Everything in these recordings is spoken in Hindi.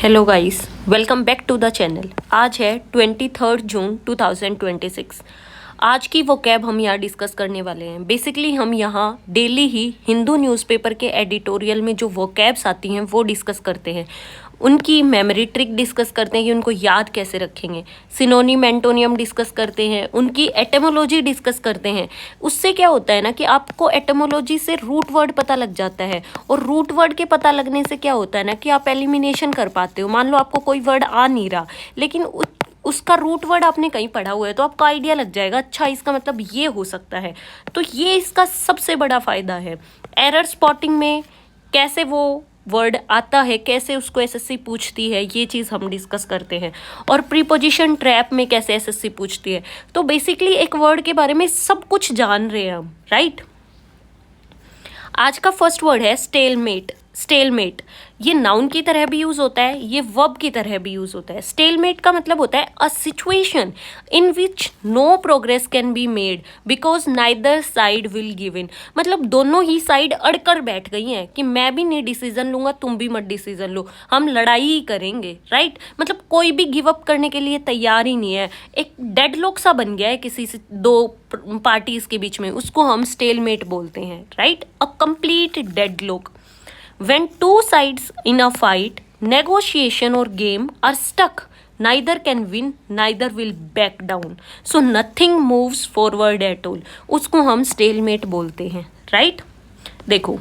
Hello guys, welcome back to the channel. आज है 23 जून 2026। आज की वो कैब हम यहाँ डिस्कस करने वाले हैं। बेसिकली हम यहाँ डेली ही हिंदू न्यूज़पेपर के एडिटोरियल में जो वो कैब्स आती हैं वो डिस्कस करते हैं, उनकी मेमोरी ट्रिक डिस्कस करते हैं कि उनको याद कैसे रखेंगे, सिनोनिम एंटोनियम डिस्कस करते हैं, उनकी एटमोलॉजी डिस्कस करते हैं। उससे क्या होता है ना कि आपको एटमोलॉजी से रूट वर्ड पता लग जाता है, और रूट वर्ड के पता लगने से क्या होता है ना कि आप एलिमिनेशन कर पाते हो। मान लो आपको कोई वर्ड आ नहीं रहा, लेकिन उसका रूट वर्ड आपने कहीं पढ़ा हुआ है तो आपको आइडिया लग जाएगा, अच्छा इसका मतलब ये हो सकता है। तो ये इसका सबसे बड़ा फ़ायदा है। एरर स्पॉटिंग में कैसे वो वर्ड आता है, कैसे उसको एसएससी पूछती है, ये चीज़ हम डिस्कस करते हैं। और प्रीपोजिशन ट्रैप में कैसे एसएससी पूछती है। तो बेसिकली एक वर्ड के बारे में सब कुछ जान रहे हैं हम, राइट। आज का फर्स्ट वर्ड है स्टेलमेट। स्टेलमेट ये नाउन की तरह भी यूज होता है, ये वर्ब की तरह भी यूज होता है। स्टेलमेट का मतलब होता है a situation in which no progress can be made because neither side will give in. मतलब दोनों ही साइड अड़कर बैठ गई हैं कि मैं भी नहीं डिसीजन लूंगा, तुम भी मत डिसीजन लो, हम लड़ाई ही करेंगे, राइट। मतलब कोई भी गिव अप करने के लिए तैयार ही नहीं है। एक डेडलॉक सा बन गया है किसी से दो पार्टीज के बीच में, उसको हम स्टेलमेट बोलते हैं, right. A complete deadlock when two sides in a fight, negotiation or game are stuck, neither can win, neither will back down, so nothing moves forward at all, उसको हम stalemate बोलते हैं, right। देखो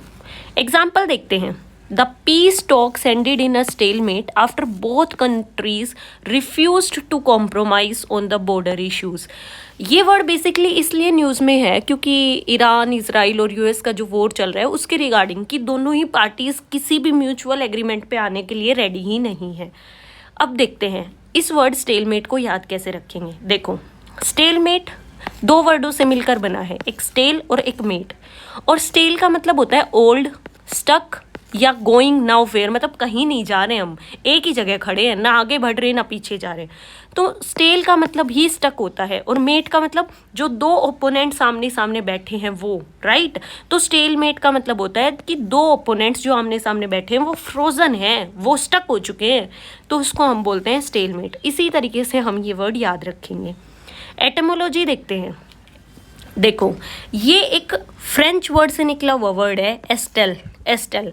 एग्जाम्पल देखते हैं। The peace talks ended in a stalemate after both countries refused to compromise on the border issues। ये वर्ड बेसिकली इसलिए न्यूज़ में है क्योंकि ईरान, इजराइल और यूएस का जो वॉर चल रहा है उसके रिगार्डिंग कि दोनों ही पार्टीज किसी भी म्यूचुअल एग्रीमेंट पे आने के लिए रेडी ही नहीं है। अब देखते हैं इस वर्ड स्टेलमेट को याद कैसे रखेंगे। देखो स्टेलमेट दो वर्डों से मिलकर बना है, एक स्टेल और एक मेट। और स्टेल का मतलब होता है ओल्ड, स्टक या गोइंग नाउ वेयर, मतलब कहीं नहीं जा रहे, हम एक ही जगह खड़े हैं, ना आगे बढ़ रहे ना पीछे जा रहे। तो स्टेल का मतलब ही स्टक होता है, और मेट का मतलब जो दो ओपोनेंट सामने सामने बैठे हैं वो, राइट। तो स्टेल मेट का मतलब होता है कि दो ओपोनेंट्स जो आमने सामने बैठे हैं वो फ्रोजन हैं, वो स्टक हो चुके हैं, तो उसको हम बोलते हैं स्टेल मेट। इसी तरीके से हम ये वर्ड याद रखेंगे। एटमोलॉजी देखते हैं। देखो ये एक फ्रेंच वर्ड से निकला हुआ वर्ड है एस्टेल। एस्टेल,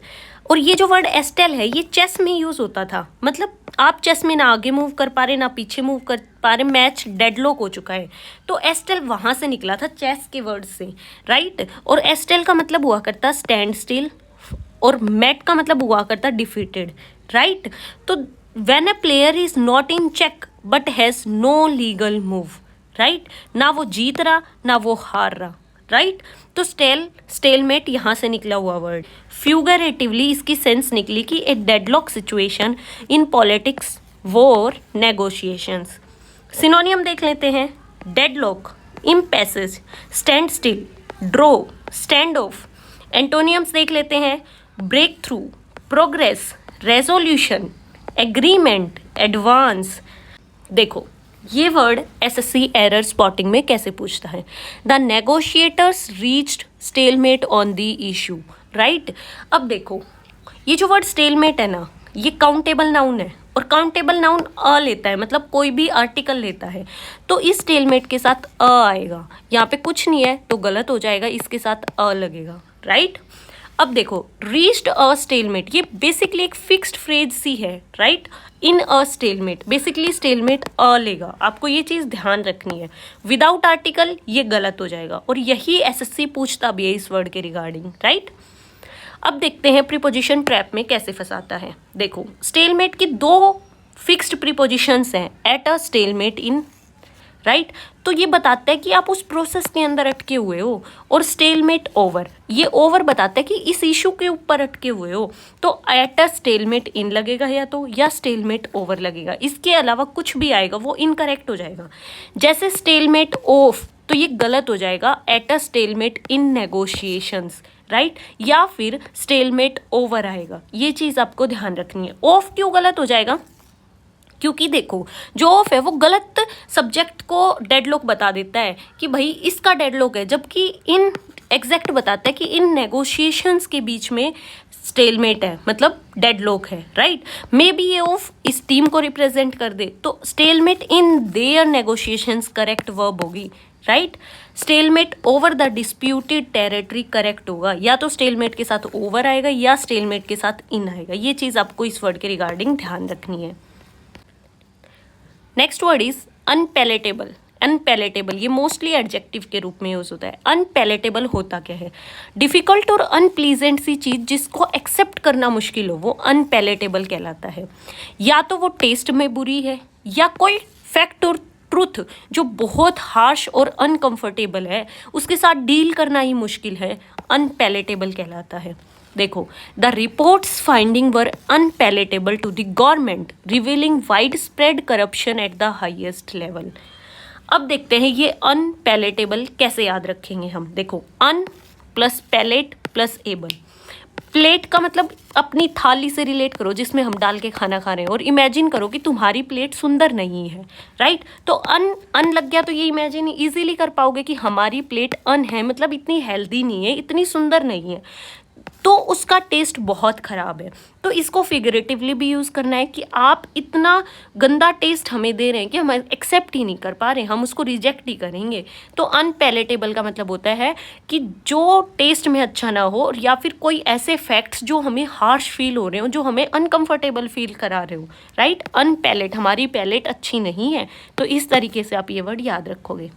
और ये जो वर्ड एस्टेल है ये चेस में यूज होता था। मतलब आप चेस में ना आगे मूव कर पा रहे ना पीछे मूव कर पा रहे, मैच डेडलॉक हो चुका है। तो एस्टेल वहाँ से निकला था, चेस के वर्ड से, राइट। और एस्टेल का मतलब हुआ करता स्टैंड स्टिल, और मैट का मतलब हुआ करता डिफीटेड, राइट। तो when a player is not in check but has no legal move, right, ना वो जीत रहा ना वो हार रहा, राइट। तो स्टेलमेट यहाँ से निकला हुआ वर्ड। फ्यूगरेटिवली इसकी सेंस निकली कि a deadlock situation in politics, war, negotiations. Synonym देख लेते हैं। Deadlock, impasses, standstill, draw, standoff. Antonyms देख लेते हैं। Breakthrough, progress, resolution, agreement, advance. देखो ये वर्ड एसएससी एरर स्पॉटिंग में कैसे पूछता है। The negotiators reached stalemate on the issue, right. अब देखो ये जो वर्ड स्टेलमेट है ना, ये काउंटेबल नाउन है, और काउंटेबल नाउन अ लेता है, मतलब कोई भी आर्टिकल लेता है। तो इस स्टेलमेट के साथ अ आएगा। यहाँ पे कुछ नहीं है तो गलत हो जाएगा, इसके साथ अ लगेगा, राइट। अब देखो रीच्ड अ स्टेलमेट, ये बेसिकली एक फिक्स्ड फ्रेज सी है, राइट। इन अ स्टेलमेट, बेसिकली स्टेलमेट अ लेगा, आपको ये चीज़ ध्यान रखनी है। विदाउट आर्टिकल ये गलत हो जाएगा, और यही एसएससी पूछता भी है इस वर्ड के रिगार्डिंग, राइट। अब देखते हैं प्रीपोजिशन ट्रैप में कैसे फंसाता है। देखो स्टेलमेट की दो फिक्स्ड प्रीपोजिशंस हैं, at a stalemate in, right. तो ये बताता है कि आप उस प्रोसेस के अंदर अटके हुए हो। और स्टेलमेट ओवर, ये ओवर बताता है कि इस इशू के ऊपर अटके हुए हो। तो एट अ स्टेलमेट इन लगेगा या स्टेलमेट ओवर लगेगा, इसके अलावा कुछ भी आएगा वो इनकरेक्ट हो जाएगा। जैसे स्टेलमेट ऑफ, तो ये गलत हो जाएगा, at a stalemate in negotiations, right. या फिर स्टेलमेट ओवर आएगा, ये चीज़ आपको ध्यान रखनी है। ऑफ क्यों गलत हो जाएगा, क्योंकि देखो जो ऑफ है वो गलत सब्जेक्ट को डेडलॉक बता देता है कि भाई इसका डेडलॉक है, जबकि इन एग्जैक्ट बताता है कि इन नेगोशिएशंस के बीच में स्टेलमेट है मतलब डेडलॉक है, राइट। मे बी ये ऑफ इस टीम को रिप्रेजेंट कर दे तो stalemate in their negotiations correct verb होगी, right. Stalemate over the disputed territory correct होगा, या तो स्टेलमेट के साथ ओवर आएगा या स्टेलमेट के साथ इन आएगा। ये चीज आपको इस वर्ड के रिगार्डिंग ध्यान रखनी है। Next word is unpalatable. Unpalatable ये मोस्टली एडजेक्टिव के रूप में यूज होता है। अनपैलेटेबल होता क्या है? डिफिकल्ट और अनप्लीजेंट सी चीज जिसको एक्सेप्ट करना मुश्किल हो वो अनपैलेटेबल कहलाता है। या तो वो टेस्ट में बुरी है, या कोई फैक्ट और ट्रुथ जो बहुत हार्श और अनकंफर्टेबल है उसके साथ डील करना ही मुश्किल है, अनपैलेटेबल कहलाता है। देखो, the reports findings were unpalatable to the government revealing widespread corruption at the highest level. अब देखते हैं ये अनपैलेटेबल कैसे याद रखेंगे हम। देखो, un plus palate plus able. Plate का मतलब अपनी थाली से रिलेट करो जिसमें हम डाल के खाना खा रहे हैं, और इमेजिन करो कि तुम्हारी प्लेट सुंदर नहीं है, राइट। तो अन लग गया तो ये इमेजिन इजीली कर पाओगे कि हमारी प्लेट अन है, मतलब इतनी हेल्दी नहीं है, इतनी सुंदर नहीं है, तो उसका टेस्ट बहुत ख़राब है। तो इसको फिगरेटिवली भी यूज़ करना है कि आप इतना गंदा टेस्ट हमें दे रहे हैं कि हम एक्सेप्ट ही नहीं कर पा रहे, हम उसको रिजेक्ट ही करेंगे। तो अनपैलेटेबल का मतलब होता है कि जो टेस्ट में अच्छा ना हो, या फिर कोई ऐसे फैक्ट्स जो हमें हार्श फील हो रहे हो, जो हमें अनकंफर्टेबल फील करा रहे हो, राइट। अनपैलेट, हमारी पैलेट अच्छी नहीं है। तो इस तरीके से आप ये वर्ड याद रखोगे।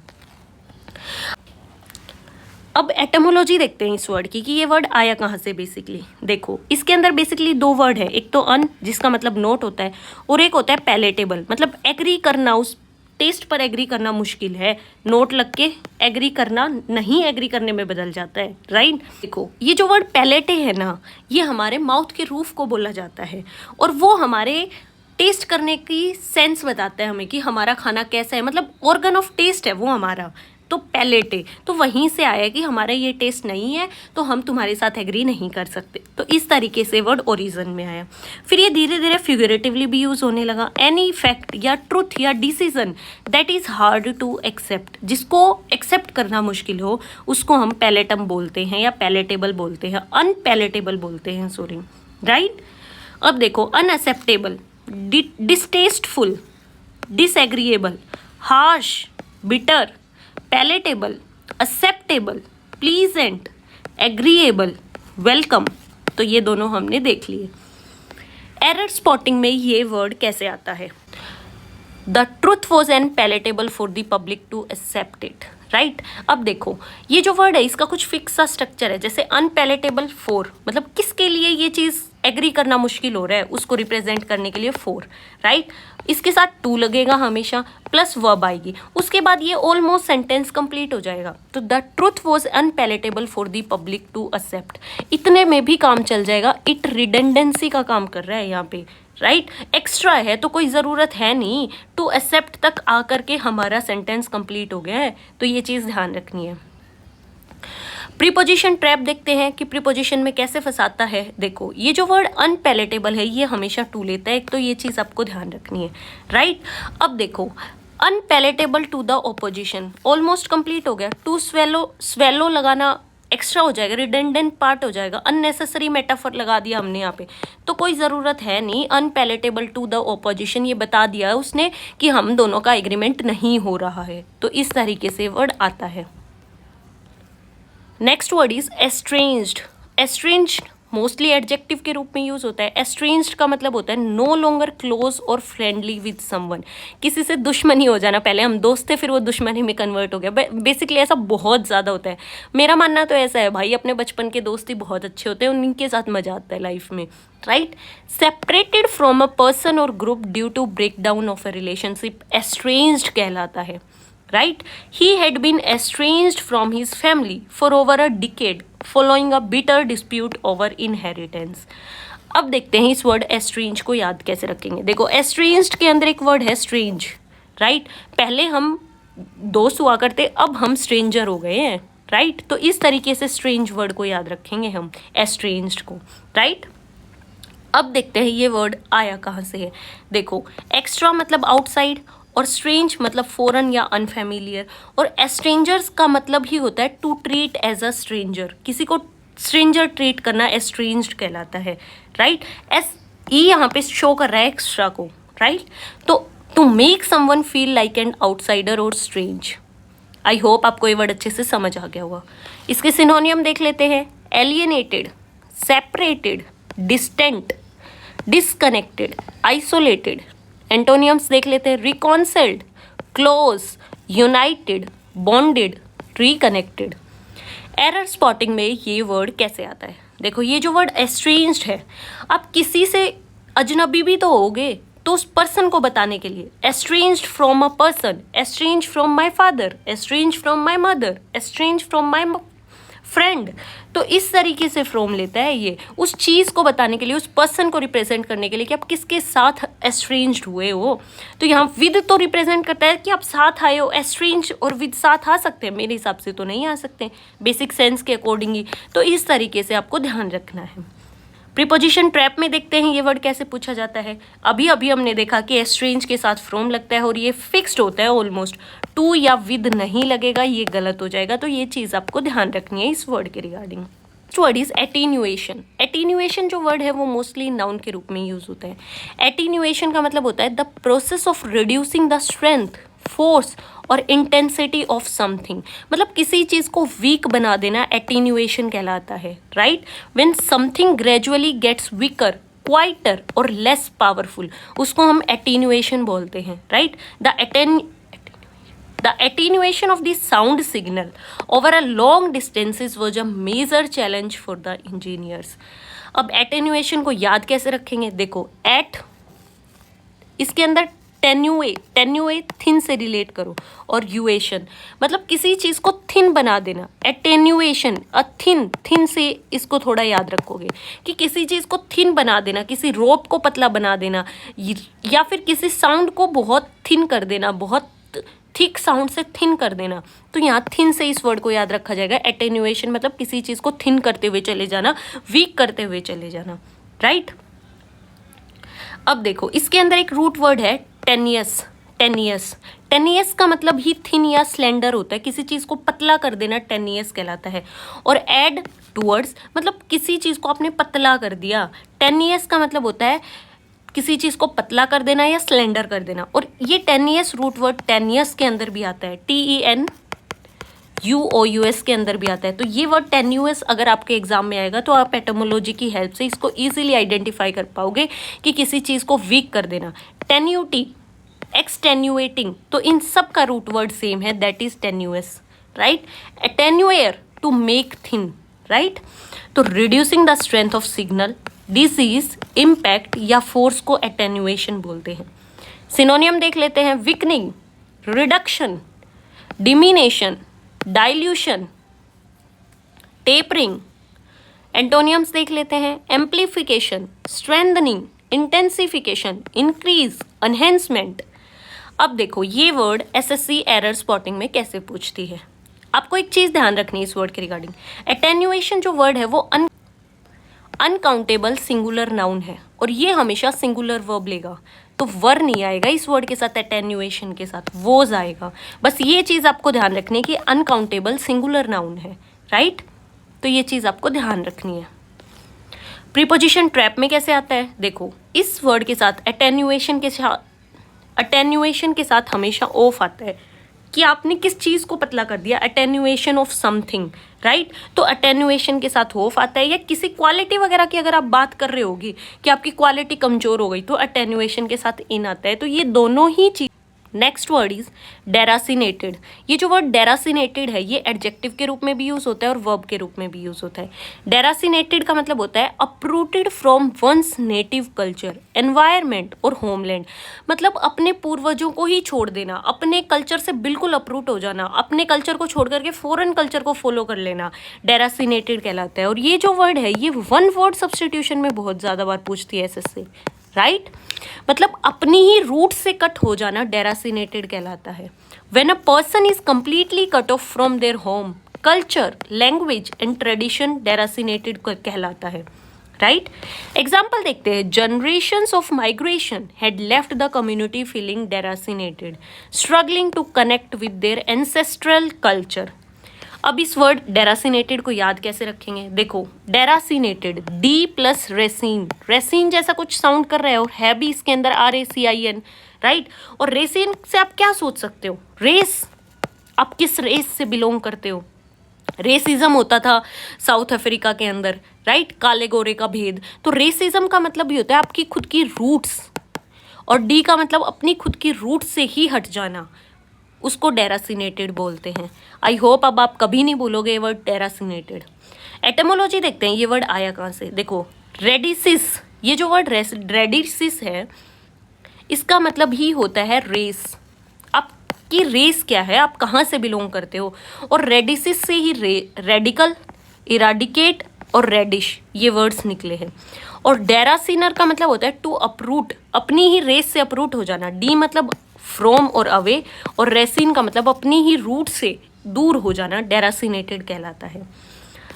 अब एटमोलॉजी देखते हैं इस वर्ड की कि ये वर्ड आया कहाँ से। बेसिकली देखो, इसके अंदर बेसिकली दो वर्ड है, एक तो अन जिसका मतलब नोट होता है, और एक होता है पैलेटेबल मतलब एग्री करना, उस टेस्ट पर एग्री करना मुश्किल है। नोट लग के एग्री करना नहीं एग्री करने में बदल जाता है, राइट। देखो, ये जो वर्ड पैलेटे है ना, ये हमारे माउथ के रूफ को बोला जाता है, और वो हमारे टेस्ट करने की सेंस बताता है हमें कि हमारा खाना कैसा है, मतलब ऑर्गन ऑफ टेस्ट है वो हमारा। तो पैलेटे तो वहीं से आया कि हमारा ये टेस्ट नहीं है तो हम तुम्हारे साथ एग्री नहीं कर सकते। तो इस तरीके से वर्ड ओरिजिन में आया। फिर ये धीरे धीरे फिगरेटिवली भी यूज़ होने लगा। एनी फैक्ट या ट्रुथ या decision that is hard to accept, जिसको एक्सेप्ट करना मुश्किल हो उसको हम पैलेटम बोलते हैं या पैलेटेबल बोलते हैं, अनपैलेटेबल बोलते हैं, सॉरी, राइट। अब देखो, unacceptable, distasteful, disagreeable, harsh, bitter, palatable, acceptable, pleasant, agreeable, welcome. तो ये दोनों हमने देख लिए। एरर स्पॉटिंग में ये वर्ड कैसे आता है? The truth was unpalatable for the public to accept it, right. अब देखो, ये जो वर्ड है इसका कुछ फिक्स सा स्ट्रक्चर है। जैसे अनपैलेटेबल फॉर मतलब किसके लिए ये चीज़ एग्री करना मुश्किल हो रहा है, उसको रिप्रेजेंट करने के लिए फॉर, राइट। इसके साथ टू लगेगा हमेशा, प्लस वर्ब आएगी, उसके बाद ये ऑलमोस्ट सेंटेंस कंप्लीट हो जाएगा। तो the truth was unpalatable for the public to accept, इतने में भी काम चल जाएगा। इट रिडेंडेंसी का काम कर रहा है यहाँ पे, राइट। एक्स्ट्रा है तो कोई ज़रूरत है नहीं, टू एक्सेप्ट तक आकर के हमारा सेंटेंस कंप्लीट हो गया है। तो ये चीज़ ध्यान रखनी है। प्रीपोजिशन ट्रैप देखते हैं कि प्रीपोजिशन में कैसे फंसाता है। देखो, ये जो वर्ड अनपैलेटेबल है ये हमेशा टू लेता है, एक तो ये चीज़ आपको ध्यान रखनी है, राइट। अब देखो, unpalatable to the opposition almost complete हो गया। टू स्वेलो लगाना एक्स्ट्रा हो जाएगा, रिडेंडेंट पार्ट हो जाएगा, अननेसेसरी मेटाफर लगा दिया हमने यहाँ पे, तो कोई ज़रूरत है नहीं। अनपैलेटेबल टू द ऑपोजिशन ये बता दिया है उसने कि हम दोनों का एग्रीमेंट नहीं हो रहा है। तो इस तरीके से वर्ड आता है। Next word is estranged. Estranged mostly adjective के रूप में यूज होता है। एस्ट्रेंज्ड का मतलब होता है नो लॉन्गर क्लोज और फ्रेंडली विद समवन, किसी से दुश्मनी हो जाना। पहले हम दोस्त थे फिर वो दुश्मनी में कन्वर्ट हो गया। बेसिकली ऐसा बहुत ज़्यादा होता है। मेरा मानना तो ऐसा है भाई, अपने बचपन के दोस्त ही बहुत अच्छे होते हैं, उनके साथ मजा आता है लाइफ में, right. Separated from a person और group due to breakdown of a relationship estranged कहलाता है, right? He had been estranged from his family for over a decade following a bitter dispute over inheritance. अब देखते हैं इस वर्ड estranged को याद कैसे रखेंगे। देखो, estranged के अंदर एक वर्ड है strange, right? पहले हम दोस्त हुआ करते, अब हम stranger हो गए हैं, right? तो इस तरीके से strange वर्ड को याद रखेंगे हम estranged को, right? अब देखते हैं ये वर्ड आया कहाँ से है। देखो, एक्स्ट्रा मतलब आउटसाइड, और स्ट्रेंज मतलब फॉरेन या अनफेमिलियर, और एस्ट्रेंजर्स का मतलब ही होता है to treat as a stranger, किसी को स्ट्रेंजर ट्रीट करना एस्ट्रेंज्ड कहलाता है, राइट। एस ई यहाँ पे शो कर रहा है एक्स्ट्रा को, राइट। तो to make someone feel like an outsider और स्ट्रेंज। आई होप आपको ये वर्ड अच्छे से समझ आ गया होगा। इसके सिनोनियम देख लेते हैं। Alienated, separated, distant, disconnected, isolated. Antonyms देख लेते हैं। Reconciled, close, united, bonded, reconnected. Error spotting में ये वर्ड कैसे आता है? देखो, ये जो वर्ड एस्ट्रेंज्ड है, आप किसी से अजनबी भी तो होगे, तो उस पर्सन को बताने के लिए estranged from a person, estranged from my father, estranged from my mother, estranged from my friend. तो इस तरीके से फ्रॉम लेता है ये, उस चीज़ को बताने के लिए, उस पर्सन को रिप्रेजेंट करने के लिए कि आप किसके साथ एस्ट्रेंज्ड हुए हो। तो यहाँ विद तो रिप्रेजेंट करता है कि आप साथ आए हो। एस्ट्रेंज और विद साथ आ सकते हैं, मेरे हिसाब से तो नहीं आ सकते बेसिक सेंस के अकॉर्डिंग ही। तो इस तरीके से आपको ध्यान रखना है। प्रीपोजिशन ट्रैप में देखते हैं ये वर्ड कैसे पूछा जाता है। अभी अभी हमने देखा कि एस्ट्रेंज के साथ फ्रॉम लगता है और ये फिक्स्ड होता है ऑलमोस्ट। टू या विद नहीं लगेगा, ये गलत हो जाएगा। तो ये चीज़ आपको ध्यान रखनी है इस वर्ड के regarding. Next word is attenuation. Attenuation जो वर्ड है वो मोस्टली नाउन के रूप में यूज होता है। एटीन्यूएशन का मतलब होता है the process of reducing the strength, force और इंटेंसिटी ऑफ समथिंग। मतलब किसी चीज़ को वीक बना देना एटीन्यूएशन कहलाता है, right. When something gradually gets weaker, quieter और लेस पावरफुल, उसको हम एटीन्यूएशन बोलते हैं, right. The attenuation of the sound signal over a long distances was a major challenge for the engineers. अब attenuation को याद कैसे रखेंगे? देखो, at इसके अंदर टेन्यूए थिन से रिलेट करो, और यूएशन मतलब किसी चीज़ को थिन बना देना। एटेन्यूएशन थिन से इसको थोड़ा याद रखोगे कि किसी चीज़ को थिन बना देना, किसी रोप को पतला बना देना, या फिर किसी साउंड को बहुत थिन कर देना, बहुत थिक साउंड से थिन कर देना। तो यहाँ थिन से इस वर्ड को याद रखा जाएगा। एटेन्यूएशन मतलब किसी चीज़ को थिन करते हुए चले जाना, वीक करते हुए चले जाना, राइट। अब देखो, इसके अंदर एक रूट वर्ड है टेनियस। टेनियस का मतलब ही थिन या स्लेंडर होता है, किसी चीज़ को पतला कर देना टेनियस कहलाता है। और एड टूवर्ड्स मतलब किसी चीज़ को आपने पतला कर दिया। टेनियस का मतलब होता है किसी चीज़ को पतला कर देना या स्लेंडर कर देना। और ये टेनियस रूट वर्ड टेनियस के अंदर भी आता है, TENUOUS के अंदर भी आता है। तो ये वर्ड टेन्यूअस अगर आपके एग्जाम में आएगा तो आप एटोमोलॉजी की हेल्प से इसको इजीली आइडेंटिफाई कर पाओगे कि किसी चीज़ को वीक कर देना। टेन्यूटी, एक्सटेन्यूएटिंग, तो इन सब का रूट वर्ड सेम है, that is tenuous, right. Attenuare, to make thin, right. तो reducing the strength of signal, disease, impact या फोर्स को एटेन्यूएशन बोलते हैं। सिनोनियम देख लेते हैं। Weakening, reduction, diminution, dilution, tapering. Antonyms देख लेते हैं। Amplification, strengthening, intensification, increase, enhancement. अब देखो, ये वर्ड SSC एरर स्पॉटिंग में कैसे पूछती है। आपको एक चीज़ ध्यान रखनी है इस वर्ड के रिगार्डिंग। एटेन्यूएशन जो वर्ड है वो अनकाउंटेबल सिंगुलर नाउन है और ये हमेशा सिंगुलर वर्ब लेगा, तो वर नहीं आएगा इस वर्ड के साथ, एटेन्यूएशन के साथ वोज आएगा। बस ये चीज़ आपको ध्यान रखनी है कि अनकाउंटेबल सिंगुलर नाउन है, राइट। तो ये चीज़ आपको ध्यान रखनी है। प्रीपोजिशन ट्रैप में कैसे आता है? देखो, इस वर्ड के साथ एटेन्यूएशन के साथ हमेशा ऑफ आता है कि आपने किस चीज़ को पतला कर दिया, एटेन्यूएशन ऑफ समथिंग, राइट। तो एटेन्यूएशन के साथ ऑफ आता है, या किसी क्वालिटी वगैरह की अगर आप बात कर रहे होगी कि आपकी क्वालिटी कमजोर हो गई तो एटेन्यूएशन के साथ इन आता है। तो ये दोनों ही चीज। Next word is deracinated. ये जो वर्ड डेरासिनेटेड है ये एडजेक्टिव के रूप में भी यूज होता है और वर्ब के रूप में भी यूज होता है। डेरासिनेटेड का मतलब होता है uprooted from one's native culture, environment और होमलैंड। मतलब अपने पूर्वजों को ही छोड़ देना, अपने कल्चर से बिल्कुल अपरूट हो जाना, अपने कल्चर को छोड़ करके फॉरेन कल्चर को फॉलो कर लेना, डेरासिनेटेड कहलाता है। और ये जो वर्ड है ये वन वर्ड सब्सटीट्यूशन में बहुत ज़्यादा बार पूछती है SSC, राइट। मतलब अपनी ही रूट से कट हो जाना डेरासिनेटेड कहलाता है। When a person is completely cut off from their home, culture, language and tradition, deracinated कहलाता है, राइट। एग्जाम्पल देखते हैं। Generations of migration had left the community feeling deracinated, struggling to connect with their ancestral culture. अब इस वर्ड डेरासिनेटेड को याद कैसे रखेंगे? देखो, deracinated, D plus racine, racine जैसा कुछ साउंड कर रहा है और है भी इसके अंदर RACIN, राइट। और रेसिन से आप क्या सोच सकते हो? रेस, आप किस रेस से बिलोंग करते हो? रेसिज्म होता था साउथ अफ्रीका के अंदर, राइट, काले गोरे का भेद। तो रेसिज्म का मतलब भी होता है आपकी खुद की रूट्स, और डी का मतलब अपनी खुद की रूट से ही हट जाना, उसको डेरासिनेटेड बोलते हैं। आई होप अब आप कभी नहीं बोलोगे ये वर्ड डेरासिनेटेड। एटमोलॉजी देखते हैं, ये वर्ड आया कहाँ से। देखो, रेडिसिस, ये जो वर्ड रेडिसिस है, इसका मतलब ही होता है रेस। आपकी रेस क्या है, आप कहाँ से बिलोंग करते हो। और रेडिसिस से ही रेडिकल, इराडिकेट और रेडिश ये वर्ड्स निकले हैं। और डेरासिनर का मतलब होता है टू अपरूट, अपनी ही रेस से अपरूट हो जाना। डी मतलब फ्रॉम और अवे, और रेसिन का मतलब अपनी ही रूट से दूर हो जाना, डेरासिनेटेड कहलाता है।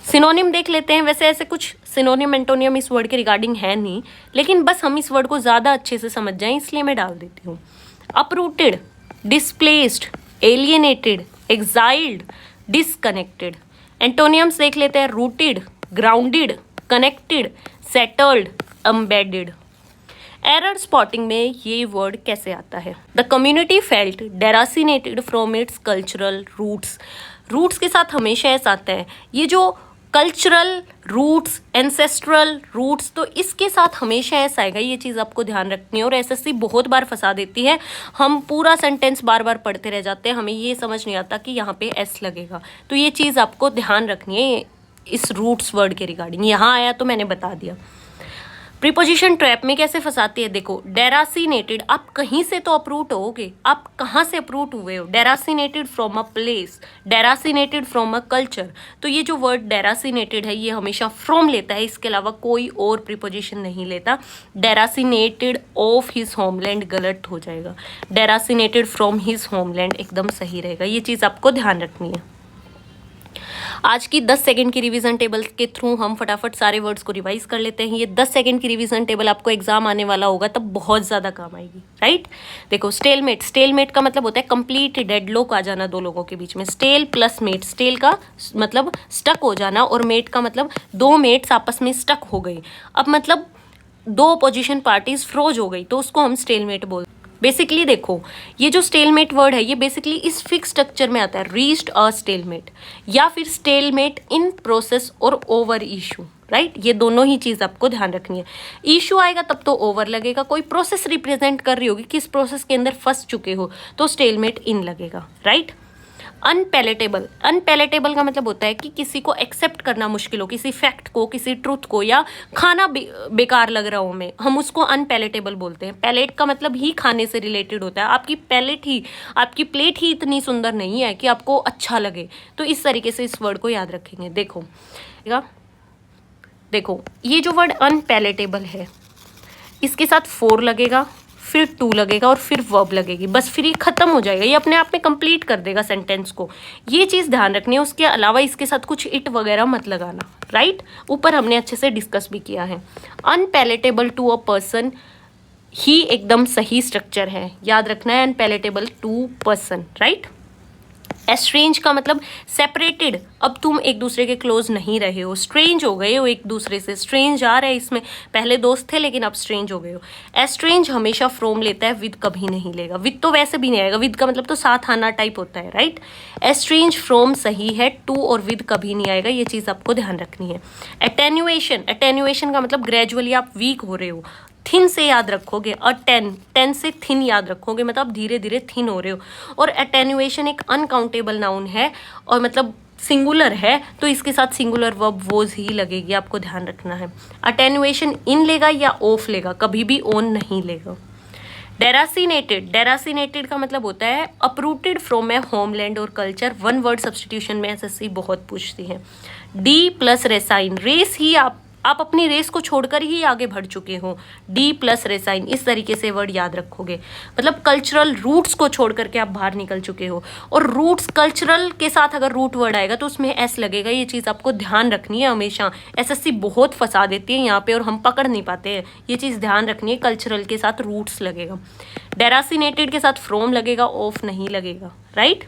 सिनोनिम देख लेते हैं। वैसे ऐसे कुछ सिनोनिम एंटोनियम इस वर्ड के रिगार्डिंग है नहीं, लेकिन बस हम इस वर्ड को ज़्यादा अच्छे से समझ जाएं इसलिए मैं डाल देती हूँ। Uprooted, displaced, alienated, exiled, disconnected. Antonyms देख लेते हैं। Rooted, grounded, connected, settled, embedded. Error spotting में ये वर्ड कैसे आता है? The community felt deracinated from its cultural roots. Roots के साथ हमेशा ऐसा आता है, ये जो कल्चरल रूट्स, एंसेस्ट्रल रूट्स, तो इसके साथ हमेशा ऐसा आएगा। ये चीज़ आपको ध्यान रखनी है। और SSC बहुत बार फंसा देती है, हम पूरा सेंटेंस बार बार पढ़ते रह जाते हैं, हमें ये समझ नहीं आता कि यहाँ पे S लगेगा। तो ये चीज़ आपको ध्यान रखनी है इस रूट्स वर्ड के रिगार्डिंग। यहाँ आया तो मैंने बता दिया। प्रीपोजिशन ट्रैप में कैसे फंसाती है? देखो, डेरासिनेटेड, आप कहीं से तो अप्रूट होगे, आप कहाँ से अप्रूट हुए हो? Deracinated from a place, deracinated from a culture. तो ये जो वर्ड डेरासिनेटेड है ये हमेशा फ्रॉम लेता है, इसके अलावा कोई और प्रीपोजिशन नहीं लेता। डेरासिनेटेड ऑफ हिज होमलैंड गलत हो जाएगा, डेरासिनेटेड फ्रॉम हिज होमलैंड एकदम सही रहेगा। ये चीज़ आपको ध्यान रखनी है। आज की 10 सेकंड की रिवीजन टेबल के थ्रू हम फटाफट सारे वर्ड्स को रिवाइज कर लेते हैं। ये 10 सेकंड की रिवीजन टेबल आपको एग्जाम आने वाला होगा तब बहुत ज़्यादा काम आएगी, राइट। देखो, स्टेलमेट, स्टेलमेट का मतलब होता है कंप्लीट डेडलॉक आ जाना दो लोगों के बीच में। स्टेल प्लस मेट, स्टेल का मतलब स्टक हो जाना और मेट का मतलब दो मेट्स आपस में स्टक हो गई। अब मतलब दो अपोजिशन पार्टीज फ्रोज हो गई तो उसको हम स्टेलमेट बोलते हैं। बेसिकली देखो, ये जो स्टेलमेट वर्ड है ये बेसिकली इस फिक्स स्ट्रक्चर में आता है, रीच्ड अ स्टेलमेट या फिर स्टेलमेट इन प्रोसेस और ओवर इशू, राइट। ये दोनों ही चीज़ आपको ध्यान रखनी है। इशू आएगा तब तो ओवर लगेगा, कोई प्रोसेस रिप्रेजेंट कर रही होगी, किस प्रोसेस के अंदर फंस चुके हो तो स्टेलमेट इन लगेगा, राइट। अनपैलेटेबल, अनपैलेटेबल का मतलब होता है कि किसी को एक्सेप्ट करना मुश्किल हो, किसी फैक्ट को, किसी ट्रुथ को, या खाना बेकार लग रहा हो हमें, हम उसको अनपैलेटेबल बोलते हैं। पैलेट का मतलब ही खाने से रिलेटेड होता है। आपकी पैलेट ही, आपकी प्लेट ही इतनी सुंदर नहीं है कि आपको अच्छा लगे, तो इस तरीके से इस वर्ड को याद रखेंगे। देखो ये जो वर्ड अनपैलेटेबल है इसके साथ 4 लगेगा, फिर 2 लगेगा और फिर वर्ब लगेगी, बस फिर ये खत्म हो जाएगा, ये अपने आप में कंप्लीट कर देगा सेंटेंस को। ये चीज़ ध्यान रखनी है। उसके अलावा इसके साथ कुछ इट वगैरह मत लगाना, राइट। ऊपर हमने अच्छे से डिस्कस भी किया है। अनपैलेटेबल टू अ पर्सन ही एकदम सही स्ट्रक्चर है, याद रखना है। Unpalatable to person, right. Estrange का मतलब सेपरेटेड, अब तुम एक दूसरे के क्लोज नहीं रहे हो, स्ट्रेंज हो गए हो एक दूसरे से। स्ट्रेंज आ रहा है इसमें, पहले दोस्त थे लेकिन अब स्ट्रेंज हो गए हो। एस्ट्रेंज हमेशा फ्रॉम लेता है, विद कभी नहीं लेगा। विद तो वैसे भी नहीं आएगा, विद का मतलब तो साथ आना टाइप होता है, राइट। एस्ट्रेंज फ्रॉम सही है, टू और विद कभी नहीं आएगा, ये चीज़ आपको ध्यान रखनी है। एटेन्युएशन, एटेन्युएशन का मतलब ग्रेजुअली आप वीक हो रहे हो। थिन से याद रखोगे, टेन से थिन याद रखोगे, मतलब धीरे धीरे थिन हो रहे हो। और एटेन्युएशन एक अनकाउंटेबल नाउन है और मतलब सिंगुलर है, तो इसके साथ सिंगुलर वर्ब वोज ही लगेगी, आपको ध्यान रखना है। अटेन्युएशन इन लेगा या ऑफ लेगा, कभी भी ऑन नहीं लेगा। डेरासिनेटेड, डेरासिनेटेड का मतलब होता है अपरूटेड फ्रॉम ए होमलैंड और कल्चर। वन वर्ड सब्सटीट्यूशन में SSC बहुत पूछती है। डी प्लस रेसाइन, रेस ही आप अपनी रेस को छोड़कर ही आगे बढ़ चुके हो। डी प्लस रेसाइन, इस तरीके से वर्ड याद रखोगे, मतलब कल्चरल रूट्स को छोड़ करके आप बाहर निकल चुके हो। और रूट्स, कल्चरल के साथ अगर रूट वर्ड आएगा तो उसमें एस लगेगा, ये चीज़ आपको ध्यान रखनी है हमेशा। SSC बहुत फंसा देती है यहाँ पे और हम पकड़ नहीं पाते हैं, ये चीज़ ध्यान रखनी है। कल्चरल के साथ रूट्स लगेगा, डेरासिनेटेड के साथ फ्रॉम लगेगा, ऑफ नहीं लगेगा, right.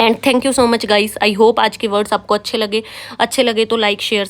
And thank you so much guys. I hope आज के वर्ड्स आपको अच्छे लगे तो लाइक शेयर